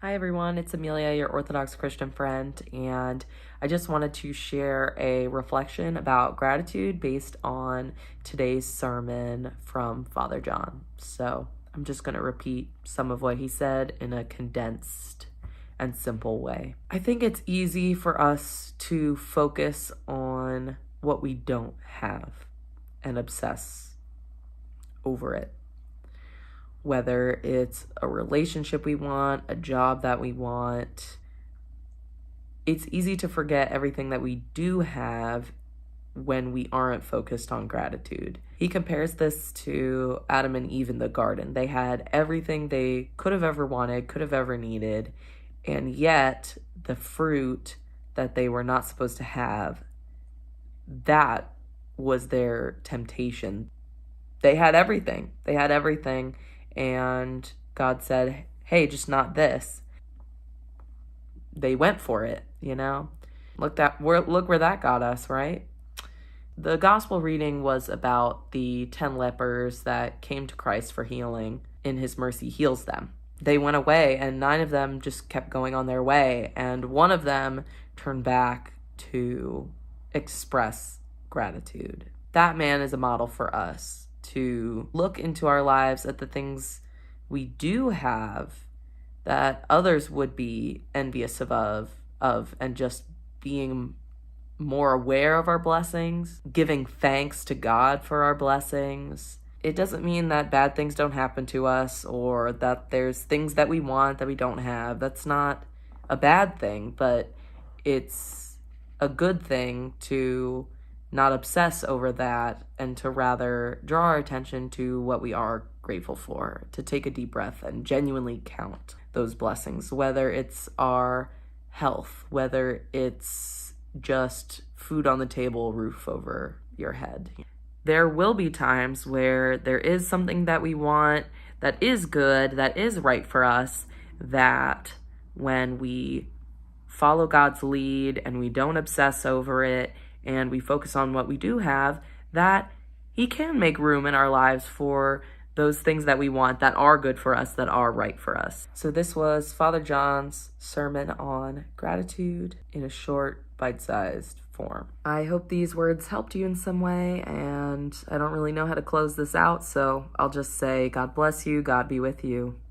Hi everyone, it's Amelia, your Orthodox Christian friend, and I just wanted to share a reflection about gratitude based on today's sermon from Father John. So I'm just going to repeat some of what he said in a condensed and simple way. I think it's easy for us to focus on what we don't have and obsess over it. Whether it's a relationship we want, a job that we want, it's easy to forget everything that we do have when we aren't focused on gratitude. He compares this to Adam and Eve in the garden. They had everything they could have ever wanted, could have ever needed, and yet the fruit that they were not supposed to have, that was their temptation. They had everything. And God said, hey, just not this. They went for it, Look where that got us, right? The gospel reading was about the 10 lepers that came to Christ for healing. In his mercy, heals them. They went away, and 9 of them just kept going on their way. And one of them turned back to express gratitude. That man is a model for us, to look into our lives at the things we do have that others would be envious of and just being more aware of our blessings, giving thanks to God for our blessings. It doesn't mean that bad things don't happen to us or that there's things that we want that we don't have. That's not a bad thing, but it's a good thing to not obsess over that and to rather draw our attention to what we are grateful for, to take a deep breath and genuinely count those blessings, whether it's our health, whether it's just food on the table, roof over your head. There will be times where there is something that we want that is good, that is right for us, that when we follow God's lead and we don't obsess over it, and we focus on what we do have, that he can make room in our lives for those things that we want, that are good for us, that are right for us. So this was Father John's sermon on gratitude in a short, bite-sized form. I hope these words helped you in some way, and I don't really know how to close this out, so I'll just say, God bless you, God be with you.